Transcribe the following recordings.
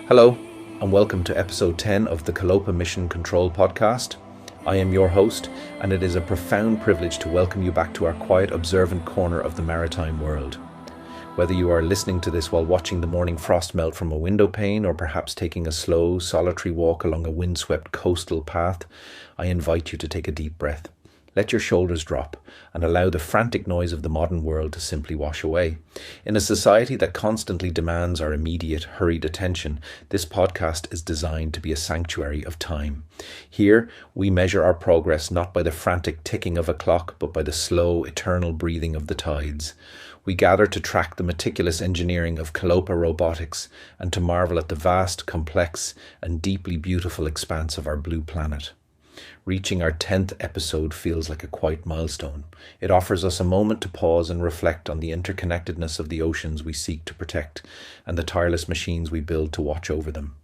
Hello, and welcome to episode 10 of the Kalopa Mission Control Podcast. I am your host, and it is a profound privilege to welcome you back to our quiet, observant corner of the maritime world. Whether you are listening to this while watching the morning frost melt from a window pane, or perhaps taking a slow, solitary walk along a windswept coastal path, I invite you to take a deep breath. Let your shoulders drop and allow the frantic noise of the modern world to simply wash away. In a society that constantly demands our immediate, hurried attention, this podcast is designed to be a sanctuary of time. Here, we measure our progress not by the frantic ticking of a clock, but by the slow, eternal breathing of the tides. We gather to track the meticulous engineering of Kalopa robotics and to marvel at the vast, complex, and deeply beautiful expanse of our blue planet. Reaching our 10th episode feels like a quiet milestone. It offers us a moment to pause and reflect on the interconnectedness of the oceans we seek to protect and the tireless machines we build to watch over them.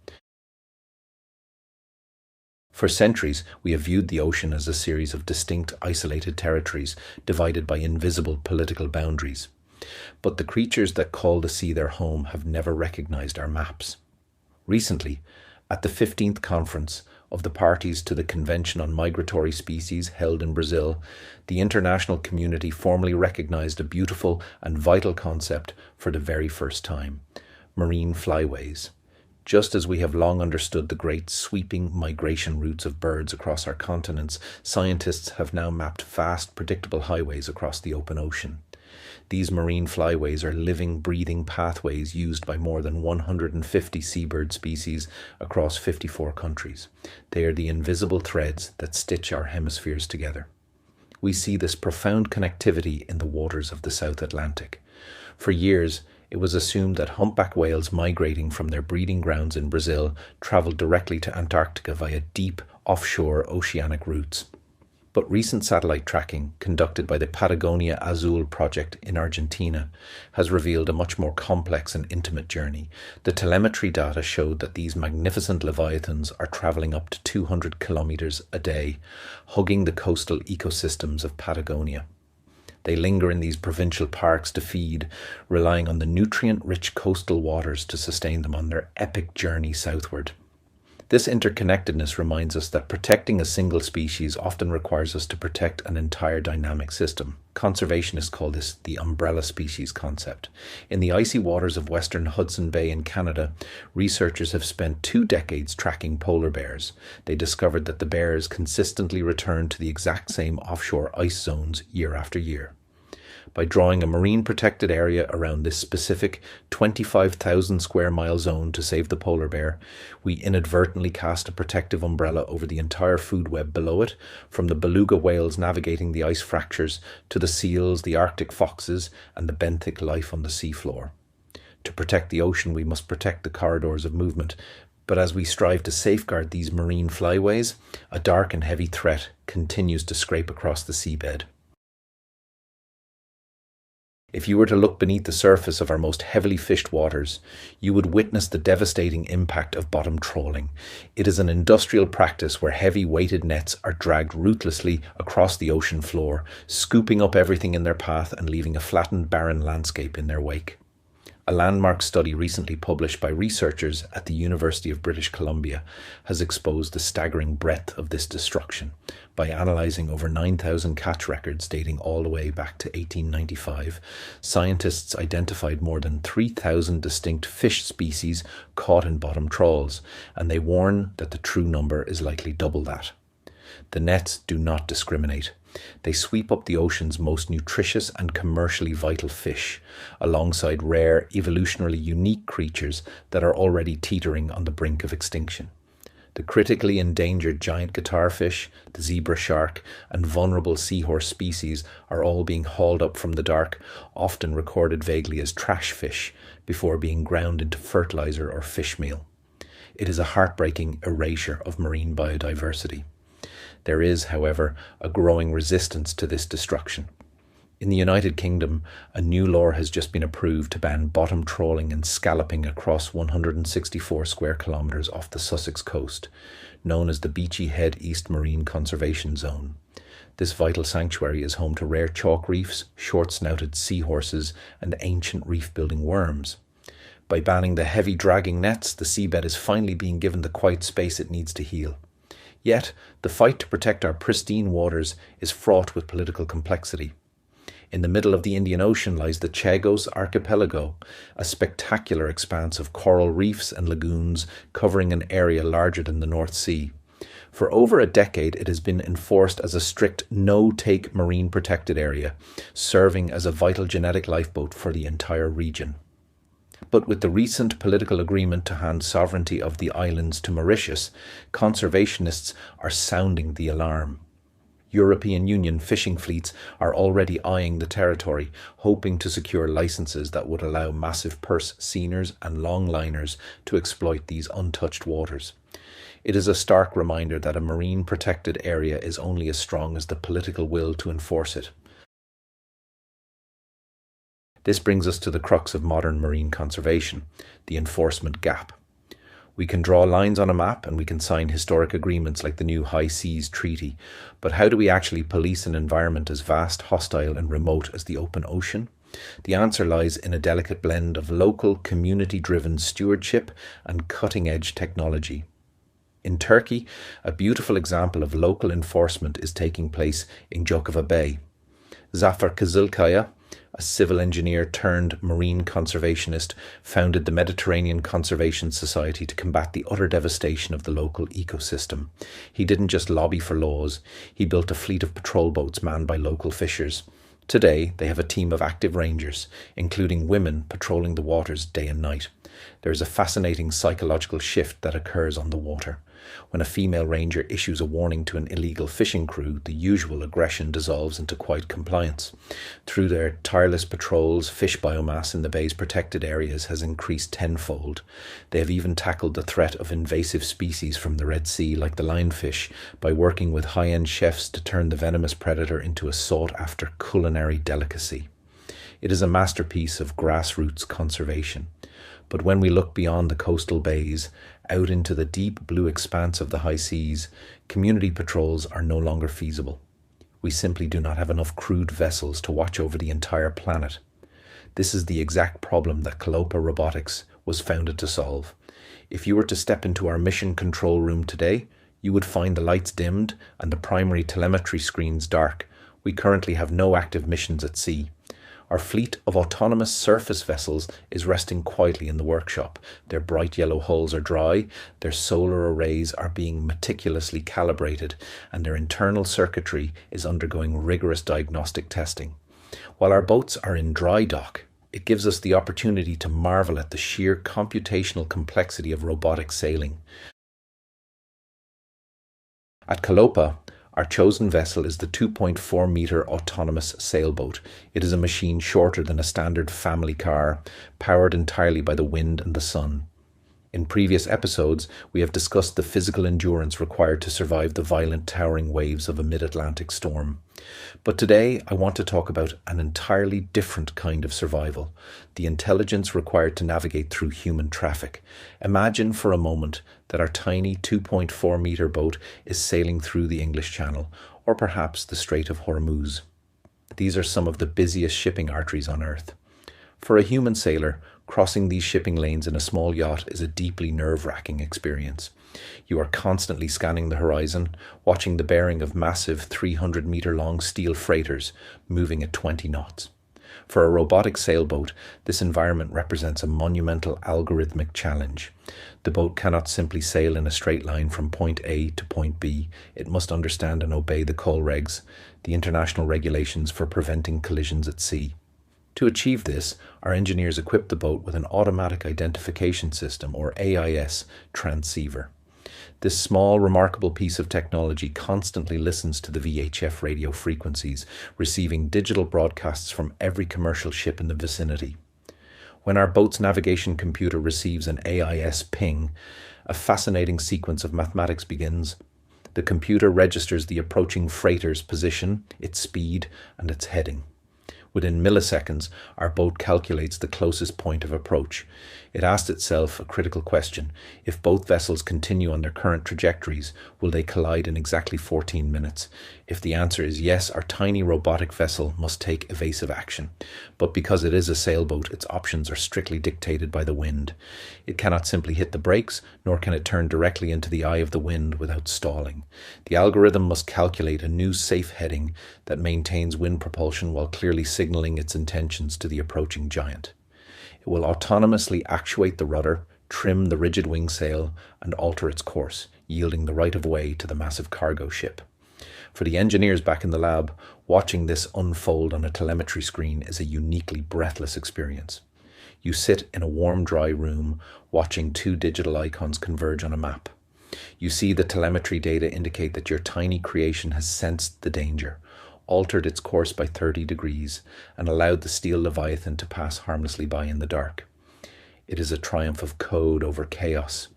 For centuries, we have viewed the ocean as a series of distinct, isolated territories divided by invisible political boundaries. But the creatures that call the sea their home have never recognized our maps. Recently, at the 15th conference of the parties to the Convention on Migratory Species held in Brazil, the international community formally recognized a beautiful and vital concept for the very first time: marine flyways. Just as we have long understood the great sweeping migration routes of birds across our continents, scientists have now mapped vast, predictable highways across the open ocean. These marine flyways are living, breathing pathways used by more than 150 seabird species across 54 countries. They are the invisible threads that stitch our hemispheres together. We see this profound connectivity in the waters of the South Atlantic. For years, it was assumed that humpback whales migrating from their breeding grounds in Brazil traveled directly to Antarctica via deep, offshore oceanic routes. But recent satellite tracking conducted by the Patagonian Azul project in Argentina has revealed a much more complex and intimate journey. The telemetry data showed that these magnificent leviathans are travelling up to 200 kilometres a day, hugging the coastal ecosystems of Patagonia. They linger in these provincial parks to feed, relying on the nutrient-rich coastal waters to sustain them on their epic journey southward. This interconnectedness reminds us that protecting a single species often requires us to protect an entire dynamic system. Conservationists call this the umbrella species concept. In the icy waters of western Hudson Bay in Canada, researchers have spent 2 decades tracking polar bears. They discovered that the bears consistently return to the exact same offshore ice zones year after year. By drawing a marine protected area around this specific 25,000 square mile zone to save the polar bear, we inadvertently cast a protective umbrella over the entire food web below it, from the beluga whales navigating the ice fractures to the seals, the Arctic foxes, and the benthic life on the seafloor. To protect the ocean, we must protect the corridors of movement. But as we strive to safeguard these marine flyways, a dark and heavy threat continues to scrape across the seabed. If you were to look beneath the surface of our most heavily fished waters, you would witness the devastating impact of bottom trawling. It is an industrial practice where heavy weighted nets are dragged ruthlessly across the ocean floor, scooping up everything in their path and leaving a flattened, barren landscape in their wake. A landmark study recently published by researchers at the University of British Columbia has exposed the staggering breadth of this destruction. By analysing over 9,000 catch records dating all the way back to 1895, scientists identified more than 3,000 distinct fish species caught in bottom trawls, and they warn that the true number is likely double that. The nets do not discriminate. They sweep up the ocean's most nutritious and commercially vital fish, alongside rare, evolutionarily unique creatures that are already teetering on the brink of extinction. The critically endangered giant guitarfish, the zebra shark, and vulnerable seahorse species are all being hauled up from the dark, often recorded vaguely as trash fish, before being ground into fertilizer or fish meal. It is a heartbreaking erasure of marine biodiversity. There is, however, a growing resistance to this destruction. In the United Kingdom, a new law has just been approved to ban bottom trawling and scalloping across 164 square kilometres off the Sussex coast, known as the Beachy Head East Marine Conservation Zone. This vital sanctuary is home to rare chalk reefs, short-snouted seahorses, and ancient reef-building worms. By banning the heavy dragging nets, the seabed is finally being given the quiet space it needs to heal. Yet, the fight to protect our pristine waters is fraught with political complexity. In the middle of the Indian Ocean lies the Chagos Archipelago, a spectacular expanse of coral reefs and lagoons covering an area larger than the North Sea. For over a decade, it has been enforced as a strict no-take marine protected area, serving as a vital genetic lifeboat for the entire region. But with the recent political agreement to hand sovereignty of the islands to Mauritius, conservationists are sounding the alarm. European Union fishing fleets are already eyeing the territory, hoping to secure licenses that would allow massive purse seiners and longliners to exploit these untouched waters. It is a stark reminder that a marine protected area is only as strong as the political will to enforce it. This brings us to the crux of modern marine conservation, the enforcement gap. We can draw lines on a map and we can sign historic agreements like the new High Seas Treaty, but how do we actually police an environment as vast, hostile and remote as the open ocean? The answer lies in a delicate blend of local, community-driven stewardship and cutting-edge technology. In Turkey, a beautiful example of local enforcement is taking place in Jokova Bay. Zafer Kızılkaya, a civil engineer turned marine conservationist, founded the Mediterranean Conservation Society to combat the utter devastation of the local ecosystem. He didn't just lobby for laws, he built a fleet of patrol boats manned by local fishers. Today, they have a team of active rangers, including women patrolling the waters day and night. There is a fascinating psychological shift that occurs on the water. When a female ranger issues a warning to an illegal fishing crew, the usual aggression dissolves into quiet compliance. Through their tireless patrols, fish biomass in the bay's protected areas has increased tenfold. They have even tackled the threat of invasive species from the Red Sea, like the lionfish, by working with high-end chefs to turn the venomous predator into a sought-after culinary delicacy. It is a masterpiece of grassroots conservation. But when we look beyond the coastal bays, out into the deep blue expanse of the high seas, community patrols are no longer feasible. We simply do not have enough crewed vessels to watch over the entire planet. This is the exact problem that Kalopa Robotics was founded to solve. If you were to step into our mission control room today, you would find the lights dimmed and the primary telemetry screens dark. We currently have no active missions at sea. Our fleet of autonomous surface vessels is resting quietly in the workshop. Their bright yellow hulls are dry, their solar arrays are being meticulously calibrated, and their internal circuitry is undergoing rigorous diagnostic testing. While our boats are in dry dock, it gives us the opportunity to marvel at the sheer computational complexity of robotic sailing. At Kalopa, our chosen vessel is the 2.4-metre autonomous sailboat. It is a machine shorter than a standard family car, powered entirely by the wind and the sun. In previous episodes, we have discussed the physical endurance required to survive the violent towering waves of a mid-Atlantic storm. But today, I want to talk about an entirely different kind of survival, the intelligence required to navigate through human traffic. Imagine for a moment that our tiny 2.4-metre boat is sailing through the English Channel, or perhaps the Strait of Hormuz. These are some of the busiest shipping arteries on Earth. For a human sailor, crossing these shipping lanes in a small yacht is a deeply nerve-wracking experience. You are constantly scanning the horizon, watching the bearing of massive 300-metre-long steel freighters moving at 20 knots. For a robotic sailboat, this environment represents a monumental algorithmic challenge. The boat cannot simply sail in a straight line from point A to point B. It must understand and obey the call regs, the international regulations for preventing collisions at sea. To achieve this, our engineers equipped the boat with an automatic identification system, or AIS, transceiver. This small, remarkable piece of technology constantly listens to the VHF radio frequencies, receiving digital broadcasts from every commercial ship in the vicinity. When our boat's navigation computer receives an AIS ping, a fascinating sequence of mathematics begins. The computer registers the approaching freighter's position, its speed, and its heading. Within milliseconds, our boat calculates the closest point of approach. It asked itself a critical question. If both vessels continue on their current trajectories, will they collide in exactly 14 minutes? If the answer is yes, our tiny robotic vessel must take evasive action. But because it is a sailboat, its options are strictly dictated by the wind. It cannot simply hit the brakes, nor can it turn directly into the eye of the wind without stalling. The algorithm must calculate a new safe heading that maintains wind propulsion while clearly signaling its intentions to the approaching giant. It will autonomously actuate the rudder, trim the rigid wing sail, and alter its course, yielding the right of way to the massive cargo ship. For the engineers back in the lab, watching this unfold on a telemetry screen is a uniquely breathless experience. You sit in a warm, dry room, watching two digital icons converge on a map. You see the telemetry data indicate that your tiny creation has sensed the danger, altered its course by 30 degrees, and allowed the steel leviathan to pass harmlessly by in the dark. It is a triumph of code over chaos.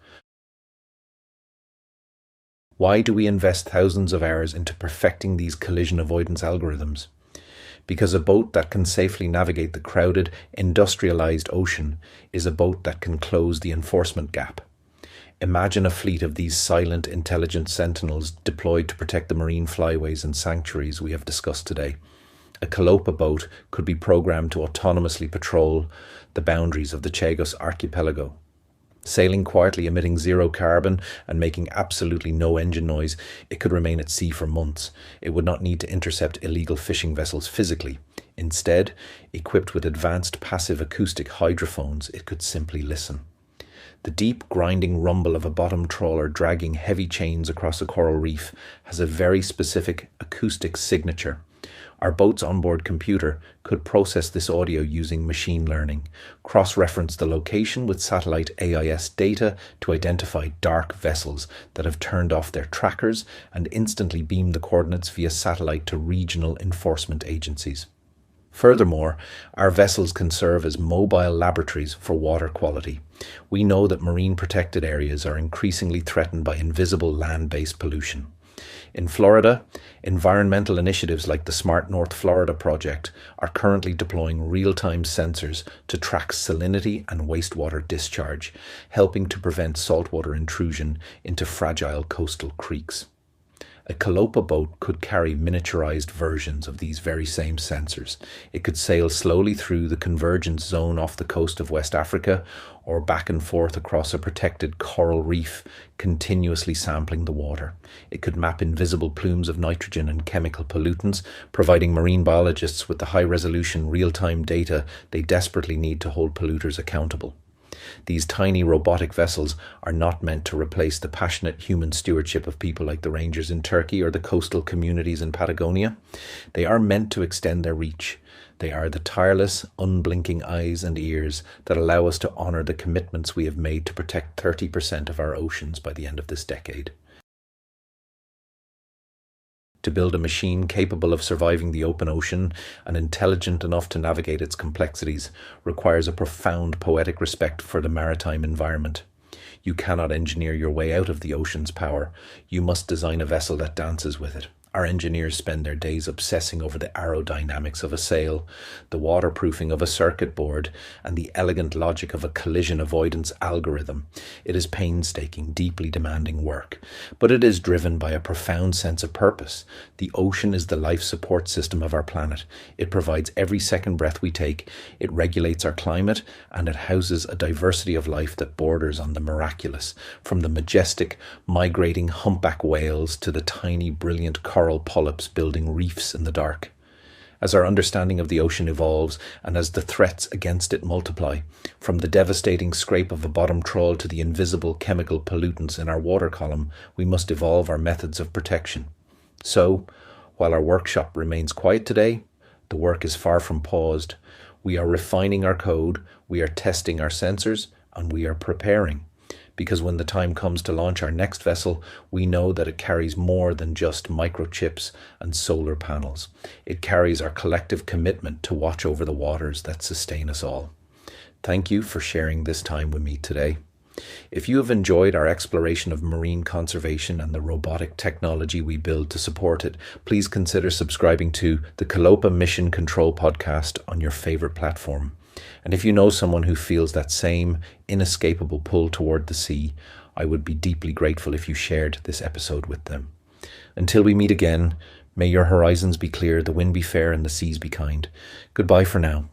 Why do we invest thousands of hours into perfecting these collision avoidance algorithms? Because a boat that can safely navigate the crowded, industrialized ocean is a boat that can close the enforcement gap. Imagine a fleet of these silent, intelligent sentinels deployed to protect the marine flyways and sanctuaries we have discussed today. A Kalopa boat could be programmed to autonomously patrol the boundaries of the Chagos Archipelago. Sailing quietly, emitting zero carbon and making absolutely no engine noise, it could remain at sea for months. It would not need to intercept illegal fishing vessels physically. Instead, equipped with advanced passive acoustic hydrophones, it could simply listen. The deep grinding rumble of a bottom trawler dragging heavy chains across a coral reef has a very specific acoustic signature. Our boat's onboard computer could process this audio using machine learning, cross-reference the location with satellite AIS data to identify dark vessels that have turned off their trackers, and instantly beam the coordinates via satellite to regional enforcement agencies. Furthermore, our vessels can serve as mobile laboratories for water quality. We know that marine protected areas are increasingly threatened by invisible land-based pollution. In Florida, environmental initiatives like the Smart North Florida project are currently deploying real-time sensors to track salinity and wastewater discharge, helping to prevent saltwater intrusion into fragile coastal creeks. A Kalopa boat could carry miniaturized versions of these very same sensors. It could sail slowly through the convergence zone off the coast of West Africa, or back and forth across a protected coral reef, continuously sampling the water. It could map invisible plumes of nitrogen and chemical pollutants, providing marine biologists with the high-resolution real-time data they desperately need to hold polluters accountable. These tiny robotic vessels are not meant to replace the passionate human stewardship of people like the rangers in Turkey or the coastal communities in Patagonia. They are meant to extend their reach. They are the tireless, unblinking eyes and ears that allow us to honour the commitments we have made to protect 30% of our oceans by the end of this decade. To build a machine capable of surviving the open ocean and intelligent enough to navigate its complexities requires a profound poetic respect for the maritime environment. You cannot engineer your way out of the ocean's power. You must design a vessel that dances with it. Our engineers spend their days obsessing over the aerodynamics of a sail, the waterproofing of a circuit board, and the elegant logic of a collision avoidance algorithm. It is painstaking, deeply demanding work, but it is driven by a profound sense of purpose. The ocean is the life support system of our planet. It provides every second breath we take, it regulates our climate, and it houses a diversity of life that borders on the miraculous, from the majestic, migrating humpback whales to the tiny, brilliant coral polyps building reefs in the dark. As our understanding of the ocean evolves and as the threats against it multiply, from the devastating scrape of a bottom trawl to the invisible chemical pollutants in our water column, we must evolve our methods of protection. So, while our workshop remains quiet today, the work is far from paused. We are refining our code, we are testing our sensors, and we are preparing. Because when the time comes to launch our next vessel, we know that it carries more than just microchips and solar panels. It carries our collective commitment to watch over the waters that sustain us all. Thank you for sharing this time with me today. If you have enjoyed our exploration of marine conservation and the robotic technology we build to support it, please consider subscribing to the Kalopa Mission Control Podcast on your favourite platform. And if you know someone who feels that same inescapable pull toward the sea, I would be deeply grateful if you shared this episode with them. Until we meet again, may your horizons be clear, the wind be fair and the seas be kind. Goodbye for now.